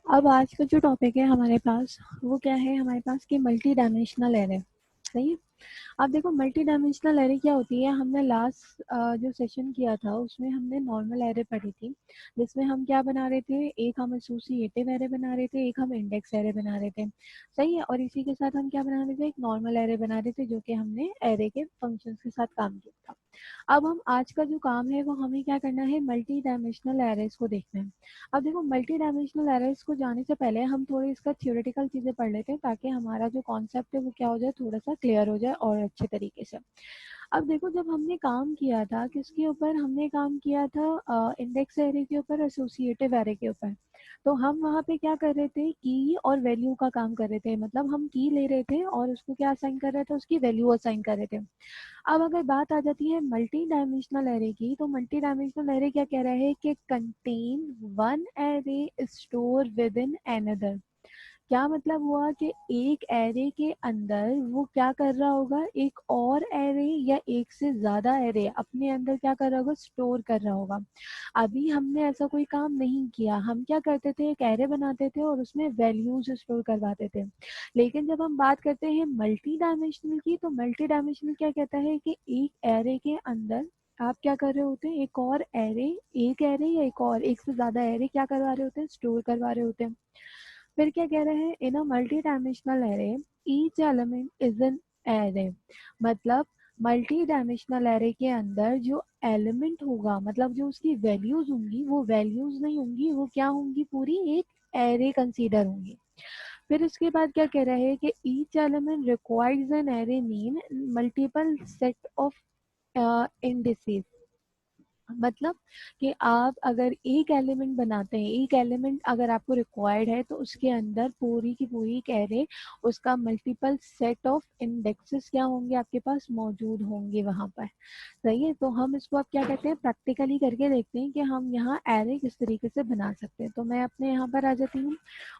अब आज का जो टॉपिक है हमारे पास वो क्या है हमारे पास कि मल्टी डायमेंशनल एरे। सही है। अब देखो मल्टी डायमेंशनल एरे क्या होती है। हमने लास्ट जो सेशन किया था उसमें हमने नॉर्मल एरे पढ़ी थी, जिसमें हम क्या बना रहे थे, एक हम एसोसिएटिव एरे बना रहे थे, एक हम इंडेक्स एरे बना रहे थे। सही है। और इसी के साथ हम क्या बना रहे थे, एक नॉर्मल एरे बना रहे थे जो कि हमने एरे के फंक्शंस के साथ काम किया था। अब हम आज का जो काम है वो हमें क्या करना है, मल्टी डायमेंशनल एरेज को देखना है। अब देखो मल्टी डायमेंशनल एरेज को जाने से पहले हम थोड़ी इसका थ्योरेटिकल चीजें पढ़ लेते हैं, ताकि हमारा जो कॉन्सेप्ट है वो क्या हो जाए, थोड़ा सा क्लियर हो जाए और अच्छे तरीके से। अब देखो जब हमने काम किया था किसके ऊपर, हमने काम किया था इंडेक्स एरे के ऊपर, एसोसिएटिव एरे के ऊपर। तो हम वहाँ पे क्या कर रहे थे, की और वैल्यू का काम कर रहे थे। मतलब हम की ले रहे थे और उसको क्या असाइन कर रहे थे, उसकी वैल्यू असाइन कर रहे थे। अब अगर बात आ जाती है मल्टी डायमेंशनल एरे की, तो मल्टी डायमेंशनल एरे क्या कह रहा है कि contain one array store with in another. क्या मतलब हुआ कि एक एरे के अंदर वो क्या कर रहा होगा, एक और एरे या एक से ज्यादा एरे अपने अंदर क्या कर रहा होगा, स्टोर कर रहा होगा। अभी हमने ऐसा कोई काम नहीं किया। हम क्या करते थे, एक एरे बनाते थे और उसमें वैल्यूज स्टोर करवाते थे। लेकिन जब हम बात करते हैं मल्टी डायमेंशनल की, तो मल्टी डायमेंशनल क्या कहता है कि एक एरे के अंदर आप क्या कर रहे होते हैं, एक और एरे, एक एरे या एक और एक से ज्यादा एरे क्या करवा रहे होते हैं, स्टोर करवा रहे होते हैं। फिर क्या कह रहे हैं, in a multi dimensional array each element is an array. मतलब मल्टी डायमेंशनल एरे के अंदर जो एलिमेंट होगा, मतलब जो उसकी वैल्यूज होंगी, वो वैल्यूज नहीं होंगी, वो क्या होंगी, पूरी एक एरे कंसीडर होंगी। फिर उसके बाद क्या कह रहा है कि each element requires an array name multiple set of indices. मतलब कि आप अगर एक एलिमेंट बनाते हैं, एक एलिमेंट अगर आपको रिक्वायर्ड है, तो उसके अंदर पूरी की पूरी एक एरे, उसका मल्टीपल सेट ऑफ इंडेक्सेस क्या होंगे, आपके पास मौजूद होंगे वहां पर। सही है। तो हम इसको अब क्या कहते हैं, प्रैक्टिकली करके देखते हैं कि हम यहाँ एरे किस तरीके से बना सकते हैं। तो मैं अपने यहाँ पर आ जाती हूँ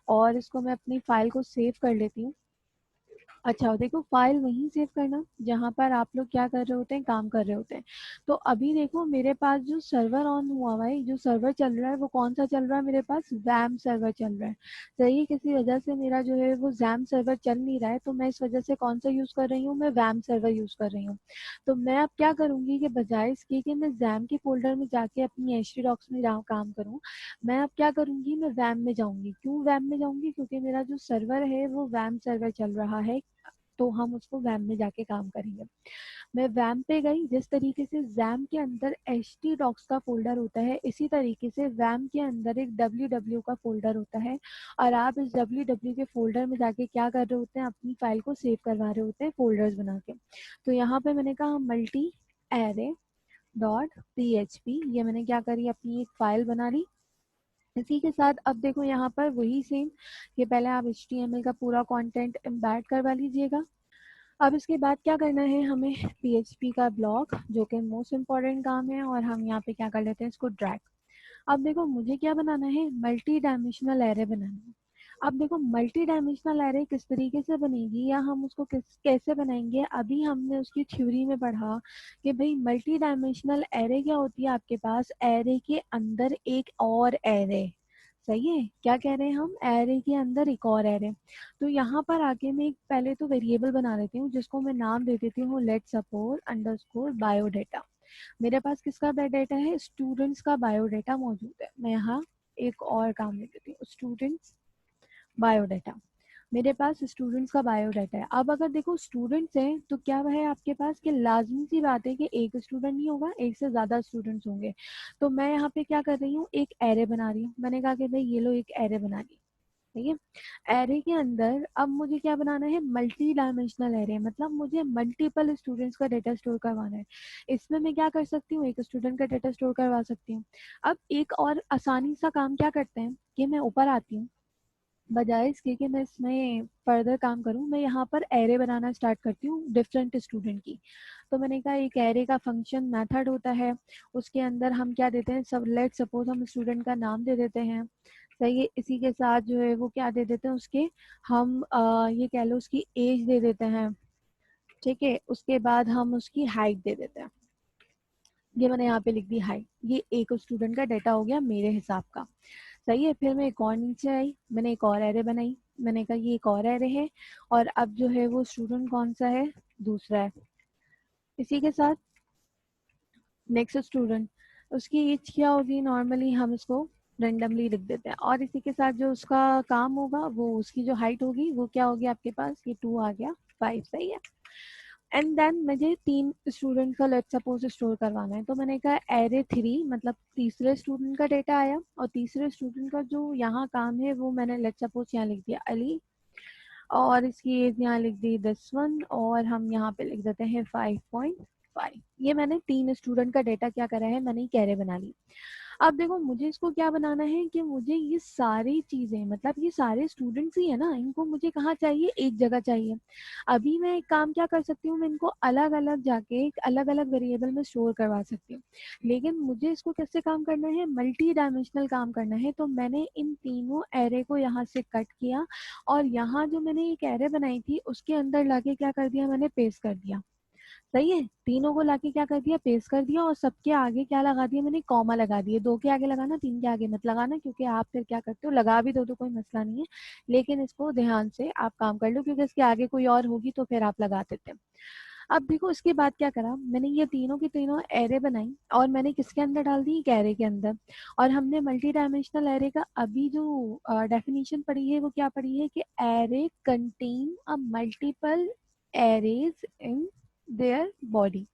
और इसको मैं अपनी फाइल को सेव कर लेती हूँ। अच्छा देखो, फाइल वहीं सेव करना जहां पर आप लोग क्या कर रहे होते हैं, काम कर रहे होते हैं। तो अभी देखो मेरे पास जो सर्वर ऑन हुआ हुआ है, जो सर्वर चल रहा है, वो कौन सा चल रहा है, मेरे पास वैम सर्वर चल रहा है। सही है। किसी वजह से मेरा जो है वो जैम सर्वर चल नहीं रहा है, तो मैं इस वजह से कौन सा यूज कर रही हूँ, मैं वैम सर्वर यूज कर रही हूँ। तो मैं अब क्या करूंगी कि बजाय इसके कि मैं जैम के फोल्डर में जाके अपनी एच डॉक्स में काम करूँ, मैं अब क्या करूंगी, मैं वैम में जाऊंगी। क्यों वैम में जाऊंगी, क्योंकि मेरा जो सर्वर है वो वैम सर्वर चल रहा है, तो हम उसको वैम में जाके काम करेंगे। मैं वैम पे गई। जिस तरीके से जैम के अंदर एच टी डॉक्स का फोल्डर होता है, इसी तरीके से वैम के अंदर एक ww का फोल्डर होता है। और आप इस ww के फोल्डर में जाके क्या कर रहे होते हैं, अपनी फाइल को सेव करवा रहे होते हैं फोल्डर्स बना के। तो यहाँ पे मैंने कहा मल्टी एरे डॉट php, ये मैंने क्या करी, अपनी एक फाइल बना ली। इसी के साथ अब देखो यहाँ पर वही सेम, कि पहले आप HTML का पूरा कंटेंट एम्बेड करवा लीजिएगा। अब इसके बाद क्या करना है, हमें PHP का ब्लॉक, जो कि मोस्ट इम्पॉर्टेंट काम है, और हम यहाँ पे क्या कर लेते हैं, इसको ड्रैग। अब देखो मुझे क्या बनाना है, मल्टी डायमेंशनल एरे बनाना है। अब देखो मल्टी डायमेंशनल एरे किस तरीके से बनेगी, या हम उसको कैसे बनाएंगे, अभी हमने उसकी थ्योरी में पढ़ा कि भाई मल्टी डायमेंशनल एरे क्या होती है, आपके पास एरे के अंदर एक और एरे। सही है। क्या कह रहे हैं हम, एरे के अंदर एक और एरे। तो यहाँ पर आके मैं एक पहले तो वेरिएबल बना लेती हूँ, जिसको मैं नाम दे देती हूँ लेट सपोज अंडरस्कोर बायोडेटा। मेरे पास किसका बायोडाटा है, स्टूडेंट्स का बायोडाटा मौजूद है। मैं यहाँ एक और काम लिख देती हूँ, स्टूडेंट्स बायोडाटा। मेरे पास स्टूडेंट्स का बायोडाटा है। अब अगर देखो स्टूडेंट्स हैं तो क्या है आपके पास, कि लाजमी सी बात है कि एक स्टूडेंट नहीं होगा, एक से ज्यादा स्टूडेंट्स होंगे। तो मैं यहाँ पे क्या कर रही हूँ, एक एरे बना रही हूँ। मैंने कहा कि भाई ये लो एक एरे बना ली। ठीक है। एरे के अंदर अब मुझे क्या बनाना है, मल्टी डायमेंशनल एरे। मतलब मुझे मल्टीपल स्टूडेंट्स का डेटा स्टोर करवाना है। इसमें मैं क्या कर सकती हूँ, एक स्टूडेंट का डेटा स्टोर करवा सकती हूँ। अब एक और आसानी सा काम क्या करते हैं, कि मैं ऊपर आती हूँ, बजाय इसके कि मैं इसमें फर्दर काम करूं, मैं यहाँ पर एरे बनाना स्टार्ट करती हूँ डिफरेंट स्टूडेंट की। तो मैंने कहा एक एरे का फंक्शन मेथड होता है, उसके अंदर हम क्या देते हैं, सब लेट सपोज हम स्टूडेंट का नाम दे देते हैं। सही है। इसी के साथ जो है वो क्या दे देते हैं उसके, हम ये कह लो उसकी एज दे देते हैं। ठीक है। उसके बाद हम उसकी हाइट दे देते हैं। ये मैंने यहाँ पे लिख दी हाइट। ये एक स्टूडेंट का डेटा हो गया मेरे हिसाब का। सही है। फिर मैं एक और नीचे आई, मैंने एक और एरे बनाई, मैंने कहा ये एक और एरे है, और अब जो है वो स्टूडेंट कौन सा है, दूसरा है। इसी के साथ नेक्स्ट स्टूडेंट, उसकी एज क्या होगी, नॉर्मली हम इसको रेंडमली लिख देते हैं, और इसी के साथ जो उसका काम होगा, वो उसकी जो हाइट होगी वो क्या होगी आपके पास, ये 2 आ गया, 5, सही है। एंड देन मुझे 3 स्टूडेंट का लेट सपोज स्टोर करवाना है, तो मैंने कहा एरे 3, मतलब तीसरे स्टूडेंट का डेटा आया, और तीसरे स्टूडेंट का जो यहाँ काम है वो मैंने लेट सपोज यहाँ लिख दिया अली, और इसकी एज यहाँ लिख दी 10 और हम यहाँ पे लिख देते हैं 5.5। ये मैंने 3 स्टूडेंट का डेटा क्या करा है, मैंने एक एरे बना ली। अब देखो मुझे इसको क्या बनाना है कि मुझे ये सारी चीजें, मतलब ये सारे स्टूडेंट्स ही है ना, इनको मुझे कहाँ चाहिए, एक जगह चाहिए। अभी मैं एक काम क्या कर सकती हूँ, मैं इनको अलग अलग जाके एक अलग अलग वेरिएबल में स्टोर करवा सकती हूँ, लेकिन मुझे इसको कैसे काम करना है, मल्टी डायमेंशनल काम करना है। तो मैंने इन तीनों एरे को यहाँ से कट किया, और यहाँ जो मैंने एक एरे बनाई थी उसके अंदर लाके क्या कर दिया, मैंने पेस्ट कर दिया। सही है, तीनों को लाके क्या कर दिया, पेस्ट कर दिया, और सबके आगे क्या लगा दिया मैंने, कॉमा लगा दिए। 2 के आगे लगाना, 3 के आगे मत लगाना, क्योंकि आप फिर क्या करते हो, लगा भी दो तो कोई मसला नहीं है, लेकिन इसको ध्यान से आप काम कर लो, क्योंकि इसके आगे कोई और होगी तो फिर आप लगा देते हैं। अब देखो इसके बाद क्या करा, मैंने ये तीनों की तीनों एरे बनाई, और मैंने किसके अंदर डाल दी, एक एरे के अंदर। और हमने मल्टी डायमेंशनल एरे का अभी जो डेफिनेशन पढ़ी है वो क्या पढ़ी है, कि array contain a multiple arrays in their body.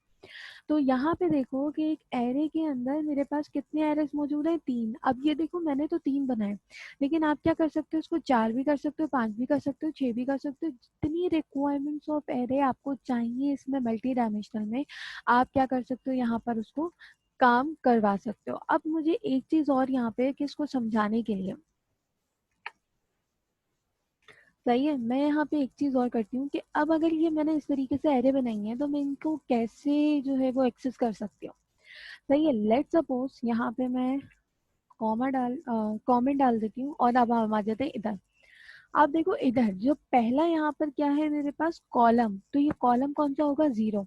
तो यहाँ पे देखो कि एक एरे के अंदर मेरे पास कितने एरेस मौजूद है, 3। अब ये देखो मैंने तो 3 बनाए, लेकिन आप क्या कर सकते हो, इसको 4 भी कर सकते हो, 5 भी कर सकते हो, 6 भी कर सकते हो, जितनी रिक्वायरमेंट्स ऑफ एरे आपको चाहिए इसमें मल्टी डायमेंशनल में, आप क्या कर सकते हो, यहाँ पर उसको काम करवा सकते हो। अब मुझे एक चीज और यहाँ पे कि इसको समझाने के लिए, सही है, मैं यहाँ पे एक चीज और करती हूँ कि अब अगर ये मैंने इस तरीके से एरे बनाई है तो मैं इनको कैसे जो है वो एक्सेस कर सकती हूँ। सही है, लेट सपोज यहाँ पे मैं कमेंट डाल देती हूँ, और अब हम आ जाते हैं इधर। आप देखो इधर जो पहला यहाँ पर क्या है मेरे पास, कॉलम, तो ये कॉलम कौन सा होगा, 0।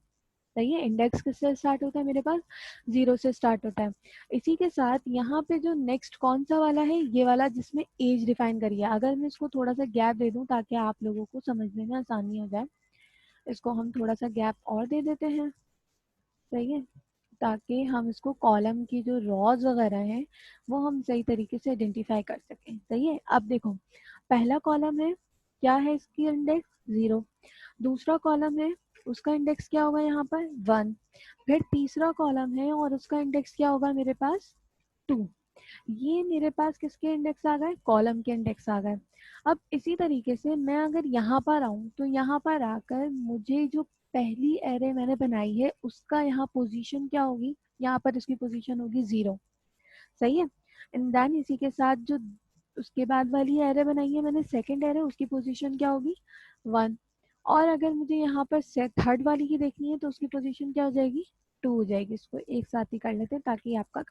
सही है, इंडेक्स किससे स्टार्ट होता है मेरे पास, 0 से स्टार्ट होता है। इसी के साथ यहाँ पे जो नेक्स्ट कौन सा वाला है, ये वाला जिसमें एज डिफाइन करी है। अगर मैं इसको थोड़ा सा गैप दे दूं ताकि आप लोगों को समझने में आसानी हो जाए, इसको हम थोड़ा सा गैप और दे देते हैं। सही है, ताकि हम इसको कॉलम की जो रॉज वगैरह हैं वो हम सही तरीके से आइडेंटिफाई कर सकें। सही है, अब देखो पहला कॉलम है, क्या है इसकी इंडेक्स, 0। दूसरा कॉलम है, उसका इंडेक्स क्या होगा यहाँ पर, 1। फिर तीसरा कॉलम है और उसका इंडेक्स क्या होगा मेरे पास, 2। ये मेरे पास किसके इंडेक्स आ गए, कॉलम के इंडेक्स आ गए। अब इसी तरीके से मैं अगर यहाँ पर आऊँ तो यहाँ पर आकर मुझे जो पहली एरे मैंने बनाई है उसका यहाँ पोजीशन क्या होगी, यहाँ पर इसकी पोजीशन होगी 0। सही है, एंड देन इसी के साथ जो उसके बाद वाली एरे बनाई है मैंने, सेकंड एरे, उसकी पोजीशन क्या होगी, 1। और अगर मुझे यहाँ पर थर्ड वाली की देखनी है तो उसकी पोजीशन क्या हो जाएगी, 2 हो जाएगी। इसको एक साथ ही कर लेते हैं ताकि आपका,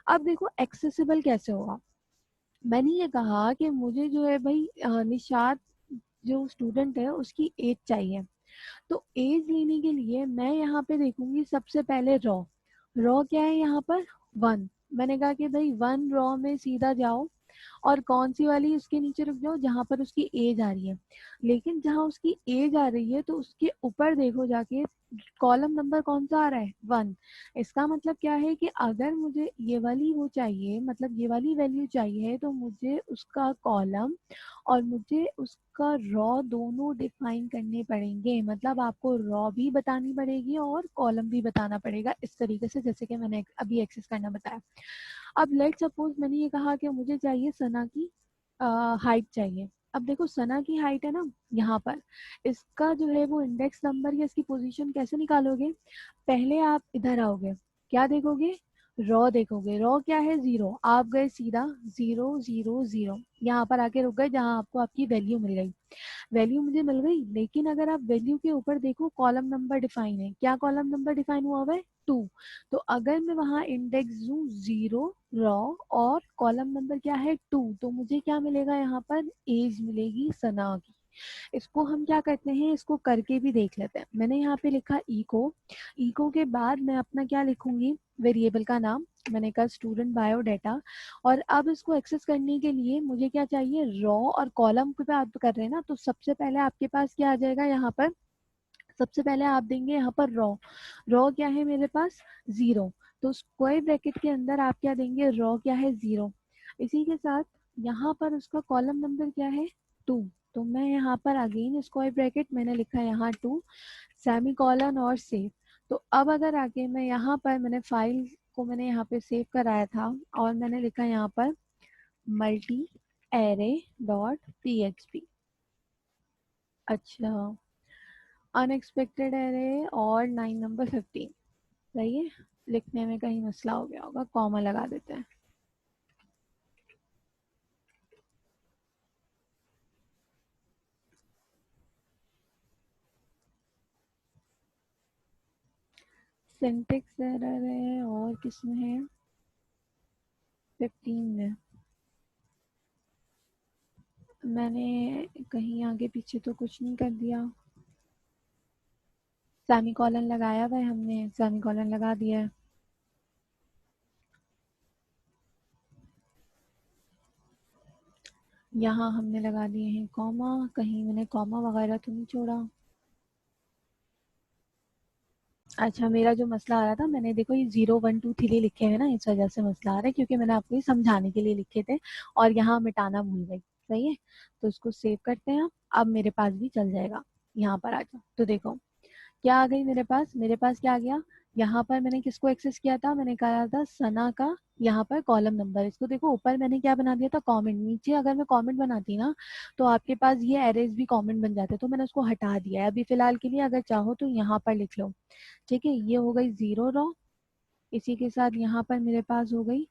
अब देखो एक्सेसिबल कैसे होगा। मैंने ये कहा कि मुझे जो है भाई निशात जो स्टूडेंट है उसकी एज चाहिए, तो एज लेने के लिए मैं यहाँ पे देखूंगी सबसे पहले रॉ। रॉ क्या है यहाँ पर, 1। मैंने कहा कि भाई 1 रॉ में सीधा जाओ, और कौन सी वाली उसके नीचे रुक जाओ जहां पर उसकी एज आ रही है। लेकिन जहां उसकी एज आ रही है तो उसके ऊपर देखो जाके कॉलम नंबर कौन सा आ रहा है, 1। इसका मतलब क्या है कि अगर मुझे ये वाली वो चाहिए, मतलब ये वाली वैल्यू चाहिए, तो मुझे उसका कॉलम और मुझे उसका रॉ दोनों डिफाइन करने पड़ेंगे। मतलब आपको रॉ भी बतानी पड़ेगी और कॉलम भी बताना पड़ेगा, इस तरीके से जैसे कि मैंने अभी एक्सेस करना बताया। अब लेट सपोज मैंने ये कहा कि मुझे चाहिए सना की हाइट चाहिए। अब देखो सना की हाइट है ना यहाँ पर, इसका जो है वो इंडेक्स नंबर या इसकी पोजीशन कैसे निकालोगे, पहले आप इधर आओगे, क्या देखोगे, रॉ देखोगे। रॉ क्या है, 0। आप गए सीधा 0 0 0, यहाँ पर आके रुक गए जहाँ आपको आपकी वैल्यू मिल गई। वैल्यू मुझे मिल गई, लेकिन अगर आप वैल्यू के ऊपर देखो कॉलम नंबर डिफाइन है, क्या कॉलम नंबर डिफाइन हुआ हुआ है, 2। तो अगर मैं वहां इंडेक्स दूं 0 रॉ और कॉलम नंबर क्या है, 2, तो मुझे क्या मिलेगा, यहाँ पर एज मिलेगी सना की। इसको हम क्या करते हैं, इसको करके भी देख लेते हैं। मैंने यहाँ पे लिखा इको, इको के बाद मैं अपना क्या लिखूंगी, वेरिएबल का नाम। मैंने कहा स्टूडेंट बायोडाटा, और अब इसको एक्सेस करने के लिए मुझे क्या चाहिए, रॉ और कॉलम पे आप कर रहे हैं ना, तो सबसे पहले आपके पास क्या आ जाएगा यहाँ पर, सबसे पहले आप देंगे यहाँ पर रॉ। रॉ क्या है मेरे पास, 0। तो स्क्वायर ब्रैकेट के अंदर आप क्या देंगे, रॉ क्या है, 0। इसी के साथ यहाँ पर उसका कॉलम नंबर क्या है, 2। तो मैं यहाँ पर अगेन स्क्वायर ब्रैकेट मैंने लिखा है यहाँ 2, सेमी कॉलन और सेव। तो अब अगर आगे मैं यहाँ पर, मैंने फाइल को मैंने यहाँ पे सेव कराया था और मैंने लिखा यहाँ पर मल्टी एरे डॉट पीएचपी। अच्छा, अनएक्सपेक्टेड एरे और 9 नंबर 15, सही है। लिखने में कहीं मसला हो गया होगा, कॉमा लगा देते हैं। सिंटेक्स एरर है, और किसमें है, 15 में। मैंने कहीं आगे पीछे तो कुछ नहीं कर दिया, सेमी कॉलन लगाया हुआ है हमने, सेमी कॉलन लगा दिया है। यहाँ हमने लगा दिए हैं कॉमा, कहीं मैंने कॉमा वगैरह तो नहीं छोड़ा। अच्छा, मेरा जो मसला आ रहा था, मैंने देखो ये 0 1 2 3 लिखे हैं ना, इस वजह से मसला आ रहा है, क्योंकि मैंने आपको ये समझाने के लिए लिखे थे और यहाँ मिटाना भूल गई। सही है, तो इसको सेव करते हैं। अब मेरे पास भी चल जाएगा। यहाँ पर आ जाओ तो देखो क्या आ गई मेरे पास, मेरे पास क्या आ गया, यहाँ पर मैंने किसको एक्सेस किया था, मैंने कहा था सना का यहाँ पर कॉलम नंबर। इसको देखो ऊपर मैंने क्या बना दिया था, कमेंट। नीचे अगर मैं कमेंट बनाती ना तो आपके पास ये एरेज भी कमेंट बन जाते, तो मैंने उसको हटा दिया है अभी फिलहाल के लिए। अगर चाहो तो यहाँ पर लिख लो, ठीक है। ये हो गई 0 रॉ, इसी के साथ यहाँ पर मेरे पास हो गई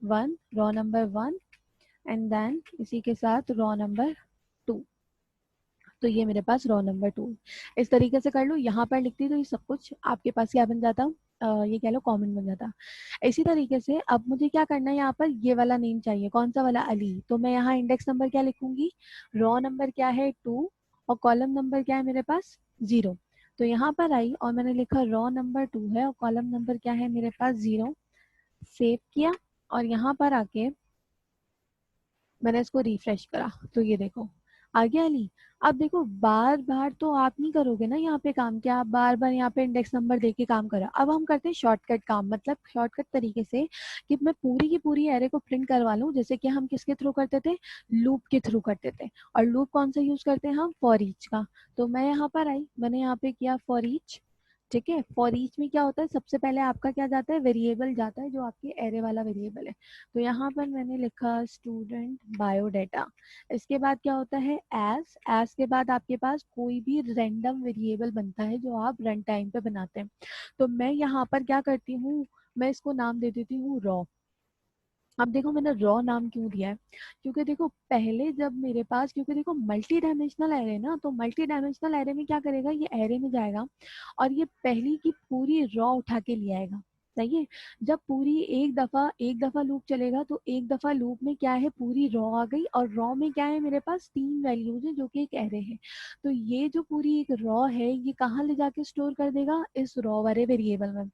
1 रॉ नंबर 1, एंड देन इसी के साथ रॉ नंबर 2। तो ये मेरे पास रॉ नंबर 2। इस तरीके से कर लो, यहाँ पर लिखती तो ये सब कुछ आपके पास क्या बन जाता, ये कह लो कॉमन बन जाता। इसी तरीके से अब मुझे क्या करना है, यहाँ पर ये वाला नेम चाहिए, कौन सा वाला, अली। तो मैं यहाँ इंडेक्स नंबर क्या लिखूंगी, रॉ नंबर क्या है 2, और कॉलम नंबर क्या है मेरे पास 0। तो यहाँ पर आई और मैंने लिखा रॉ नंबर 2 है और कॉलम नंबर क्या है मेरे पास 0। सेव किया और यहाँ पर आके मैंने इसको रिफ्रेश करा, तो ये देखो आ गया अली। अब देखो बार बार तो आप नहीं करोगे ना यहाँ पे काम, क्या आप बार बार यहाँ पे इंडेक्स नंबर देके काम करो। अब हम करते हैं शॉर्टकट काम, मतलब शॉर्टकट तरीके से कि मैं पूरी की पूरी एरे को प्रिंट करवा लूँ, जैसे कि हम किसके थ्रू करते थे, लूप के थ्रू करते थे। और लूप कौन सा यूज करते हैं हम, फॉर ईच का। तो मैं यहाँ पर आई, मैंने यहाँ पे किया फॉर ईच, ठीक है। फॉर ईच में क्या होता है, सबसे पहले आपका क्या जाता है, वेरिएबल जाता है, जो आपके एरे वाला वेरिएबल है। तो यहाँ पर मैंने लिखा स्टूडेंट बायोडाटा। इसके बाद क्या होता है, एस। एस के बाद आपके पास कोई भी रैंडम वेरिएबल बनता है जो आप रन टाइम पे बनाते हैं। तो मैं यहाँ पर क्या करती हूँ, मैं इसको नाम दे देती हूँ रॉ। अब देखो मैंने रॉ नाम क्यों दिया है, क्योंकि देखो पहले जब मेरे पास, क्योंकि देखो मल्टी डायमेंशनल एरे ना, तो मल्टी डायमेंशनल एरे में क्या करेगा, ये एरे में जाएगा और ये पहली की पूरी रॉ उठा के ले आएगा। सही है। जब पूरी एक दफा लूप चलेगा तो एक दफा लूप में क्या है, पूरी रॉ आ गई, और रॉ में क्या है मेरे पास 3 वैल्यूज है जो कि एक एरे है। तो ये जो पूरी एक रॉ है ये कहाँ ले जाके स्टोर कर देगा, इस रॉ वाले वेरिएबल में।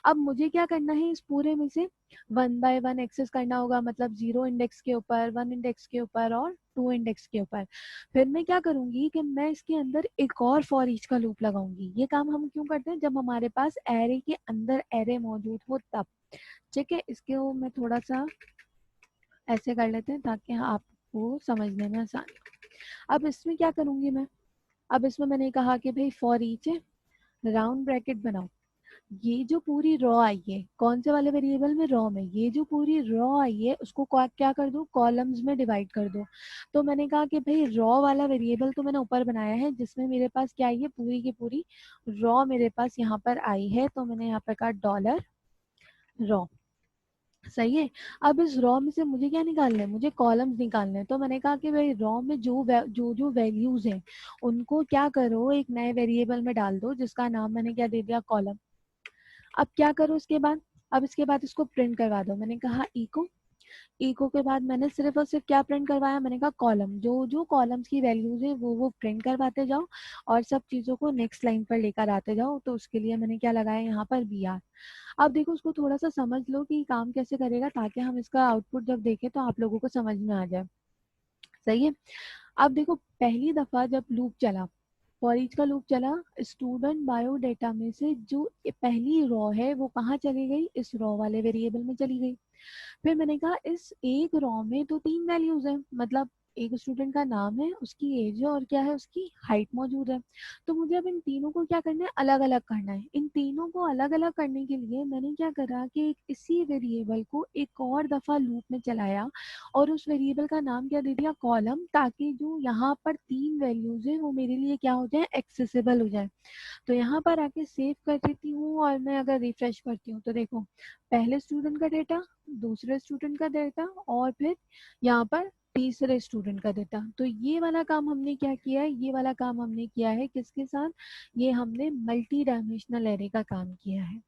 अब मुझे क्या करना है, इस पूरे में से 1 बाय 1 एक्सेस करना होगा, मतलब 0 इंडेक्स के ऊपर, 1 इंडेक्स के ऊपर और 2 इंडेक्स के ऊपर। फिर मैं क्या करूंगी कि मैं इसके अंदर एक और फॉर ईच का लूप लगाऊंगी। ये काम हम क्यों करते हैं, जब हमारे पास एरे के अंदर एरे मौजूद हो तब। ठीक है, इसके वो मैं थोड़ा सा ऐसे कर लेते हैं ताकि आपको समझने में आसानी हो। अब इसमें क्या करूंगी मैं, अब इसमें मैंने कहा कि भाई फॉर ईच है, राउंड ब्रैकेट बनाओ। ये जो पूरी रॉ आई है कौन से वाले वेरिएबल में, रॉ में, ये जो पूरी रॉ आई है उसको क्या कर दो, कॉलम्स में डिवाइड कर दो। तो मैंने कहा कि भाई रॉ वाला वेरिएबल तो मैंने ऊपर बनाया है जिसमें मेरे पास क्या आई है, पूरी की पूरी रॉ मेरे पास यहाँ पर आई है। तो मैंने यहाँ पर कहा डॉलर रॉ। सही है। अब इस रॉ में से मुझे क्या निकालना है, मुझे कॉलम्स निकालने हैं। तो मैंने कहा कि भाई रॉ में जो वैल्यूज हैं उनको क्या करो, एक नए वेरिएबल में डाल दो जिसका नाम मैंने क्या दे दिया, कॉलम। अब क्या करो इसके बाद, अब इसके बाद इसको प्रिंट करवा दो। मैंने कहा इको इको के बाद मैंने सिर्फ और सिर्फ क्या प्रिंट करवाया, मैंने कहा कॉलम, जो जो कॉलम्स की वैल्यूज है वो प्रिंट करवाते जाओ और सब चीज़ों को नेक्स्ट लाइन पर लेकर आते जाओ। तो उसके लिए मैंने क्या लगाया यहाँ पर BR। अब देखो उसको थोड़ा सा समझ लो कि काम कैसे करेगा, ताकि हम इसका आउटपुट जब देखें तो आप लोगों को समझ में आ जाए। सही है। अब देखो पहली दफा जब लूप चला, फॉर ईच का लूप चला, स्टूडेंट बायोडेटा में से जो पहली रॉ है वो कहाँ चली गई, इस रॉ वाले वेरिएबल में चली गई। फिर मैंने कहा इस एक रॉ में तो 3 वैल्यूज है, मतलब एक स्टूडेंट का नाम है, उसकी एज है और क्या है, उसकी हाइट मौजूद है। तो मुझे अब इन तीनों को क्या करना है, अलग अलग करना है। इन तीनों को अलग अलग करने के लिए मैंने क्या करा कि इसी वेरिएबल को एक और दफा लूप में चलाया और उस वेरिएबल का नाम क्या दे दिया, कॉलम, ताकि जो यहाँ पर 3 वैल्यूज है वो मेरे लिए क्या हो जाए, एक्सेसिबल हो जाए। तो यहाँ पर आके सेव कर देती हूँ और मैं अगर रिफ्रेश करती हूँ तो देखो पहले स्टूडेंट का डेटा, दूसरे स्टूडेंट का डेटा और फिर यहाँ पर तीसरे स्टूडेंट का डेटा। तो ये वाला काम हमने क्या किया है, ये वाला काम हमने किया है किसके साथ, ये हमने मल्टी डायमेंशनल एरे का काम किया है।